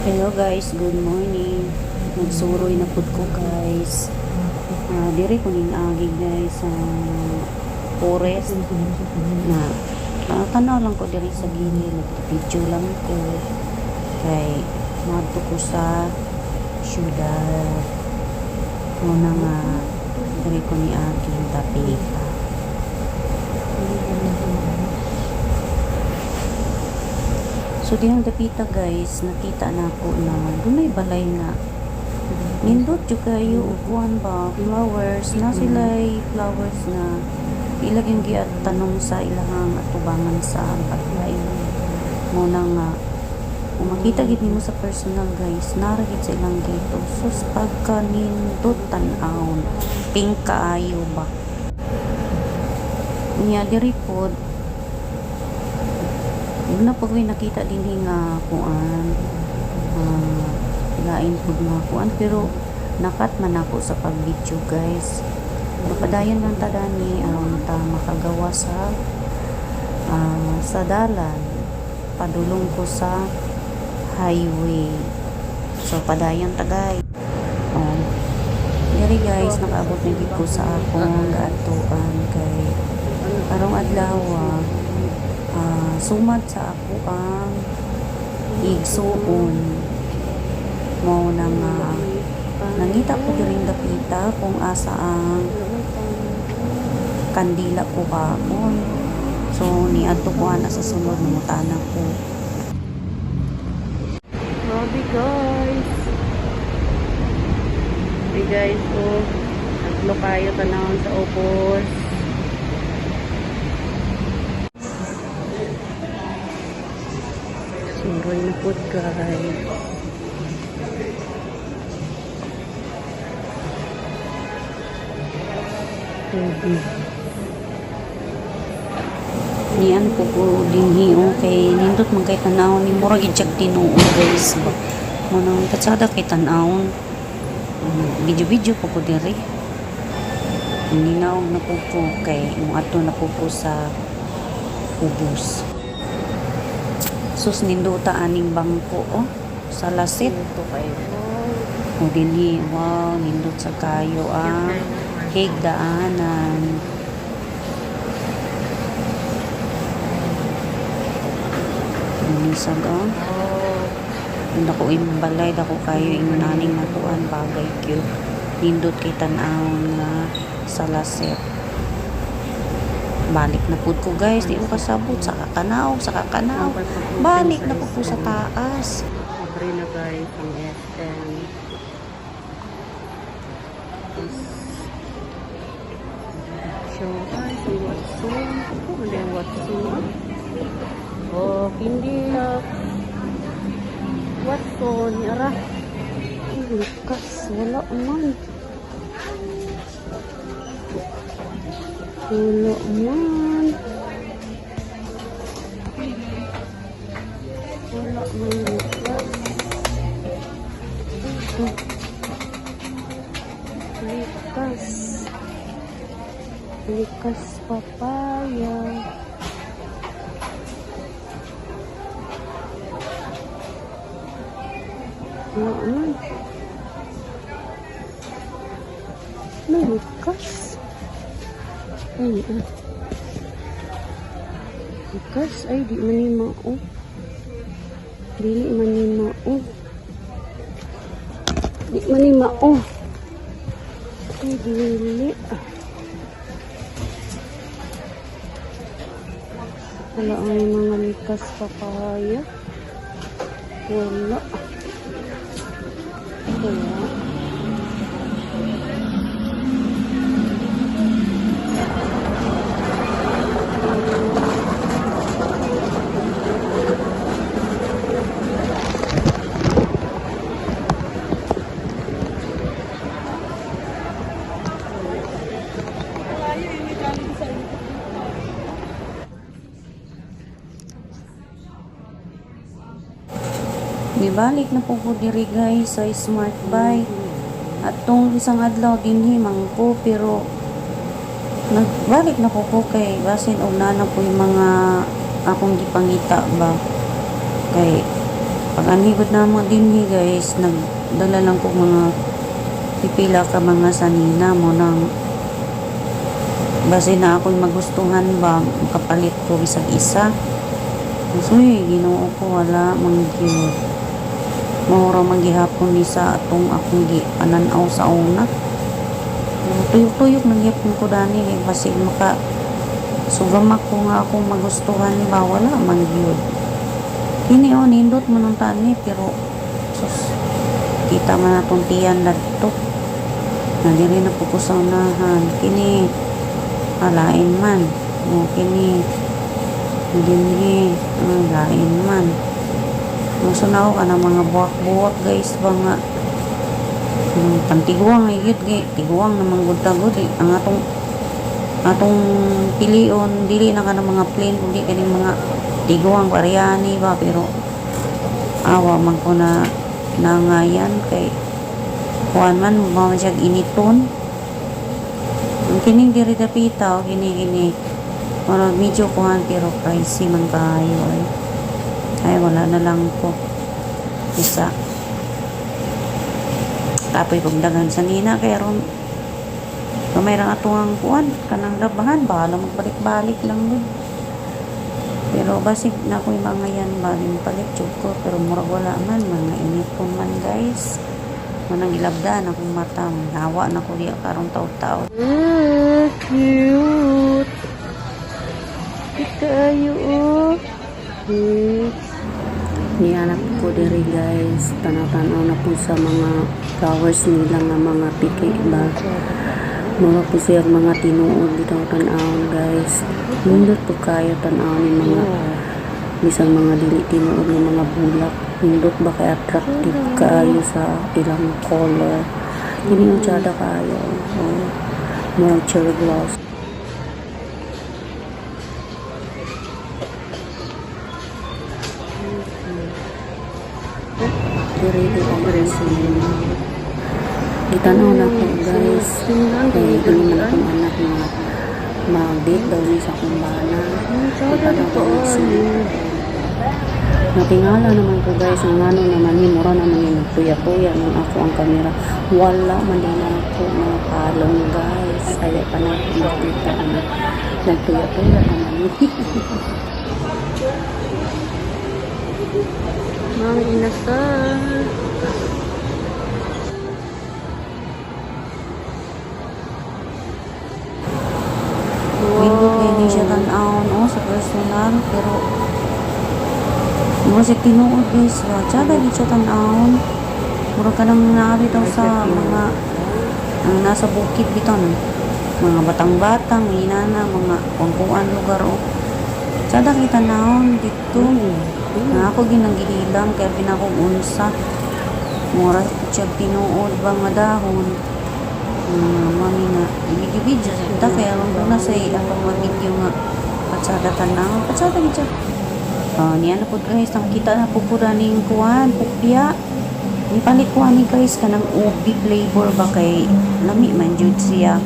Hello guys, good morning. Nagsuroy na pud ko guys. Dire ko ning agi guys sa forest na tanaw lang ko dire sa gilid, nagpicture lang ko kay madto ko sa syudad. Muna nga dire ko ni agi tapita. So diyang dapita guys, nakita na ako na dunay balay nga. Nindot jud kayo upuan ba flowers na sila'y flowers na ilag yung giat tanong sa ilang atubangan sa balay. Muna nga kung makita gid nimo sa personal guys, nara gid sa ilang gate. So pagka nindot tan-awon, pink kaayo ba. Niya diri pod una pag may nakita din nga kuan lain pud nga kuan pero nakat man ako sa pag-video guys. Pero padayon lang ta dani aron ta makagawa sa dalan. Padulong ko sa highway. So padayon ta guys. Diri guys nakaabot na gid ko sa akong gaatuan kay karong adlaw sumad sa ako ang igsuon mo nang nangita ko diring dapita kung asa ang kandila ko kaon. So niadto ko ana sa sulod namutana ko. Grabe guys. Hey guys, naglo kayo tanawon sa upos. Suroy na po guys. Niyan po po dinhi okay. Nindot man kay tanawon ni murag i-check tinuod guys. Manang tatsada kay tanawon. Video po po diri. Hindi na na po po kay ato na po po sa ubos. Sus ninduta aning bangko sa lasit o dinhi wow nindot sa kayo higdaanan sa dako imbalay dako kayo naning natuan bagay cute nindot kay tan-awon nga sa lasit. Balik na pud ko guys, di ko kasabot sa kakanaw, balik na po sa taas. Abre na guys ang SM. So guys, Watson. Oh, hindi Watson, yara. Lukas, wala man. Wala man. Wala man lukas. Likas papaya. Wala man. May likas. Likas ay di manimao. Dili manimao. Di manimao. Ay dili. Wala ang mga likas papaya. Wala. Wala. Nibalik na po ko diri guys sa Smart Buy. At tong isang adlaw dinhi mangko pero nagbalik na po ko kay basin og nana po yung mga akong gipangita ba kay Pag anhigod na mo din guys, nagdala lang ko mga pipila ka mga sanina mo nang base na ako'y magustuhan ba makapalit ko isang isa. So Ginoo ko wala mangyud. Mura maghihapon ni sa atong akong pananaw sa una. Tuyok-tuyok nagyapon ko dani kay basig maka sugamak ko nga akong magustuhan ba wala mangyud. Kini nindot mo ng tani pero sus kita man natong tiyan ladto. Nadiri na po ko sa unahan. Kini alain man. Kini dinhi lain man. Musunaw ka na mga buwak-buwak guys ba nga pantiguang ayud tiguang na manggod-tagod ang atong pilion dili na ka ng mga plain kundi kaning mga tiguang paryani ba pero awa man ko na nangayan kay kuan man mo siya initon ang kining diri dapita o kini medyo kuhan pero pricey man kayo ay wala na lang po isa tapoy pagdagan sa nina kaya ron kamay lang atong kuhan kanang labahan bahala magbalik-balik lang nun pero basig na ako'y mga yan baling palit ko pero murag wala man mga inipon man guys manang ilabdan akong mata hawa na ko diya karong taw-taw cute kayo nianak ko diri guys tanaw-tanaw na po sa mga flowers nila nga mga piki ba mga po siya mga tinuod bitaw tan-awon guys nindot po kayo tan-awon ni mga bisang mga dili tinuod ng mga bulak nindot ba kay attractive kayo sa ilang color kini utsada kayo mga cherry gloss ready operation gitanaw na ko guys kay hindi man akong anak na mag-date daw ni sa kumbana gitanaw ko natingala naman ko guys ang ano naman ni mura naman yung tuya-tuya nung ako ang kamera wala man din ako mga palong guys ayaw pa na makita nagtuya-tuya naman mga inasal Window kayo siya tan-awon sa personal pero mura siya tinuod guys tsada di siya tan-awon mura ka nang naabitaw sa mga ang nasa bukid bitaw mga batang-batang inana mga kungkuan lugar tsada kita naon dito na ako ginanggihilang kaya pinakong unsa mura siya tinuod ba nga dahon mami na ibigibidyo sa kaya nung nasa akong mabidyo nga patsada tanaw patsada gitsa niya na po guys ang kita na po ning kuwan pupya ni palit kuwan ni guys kanang ubi flavor ba kay lami man jud siya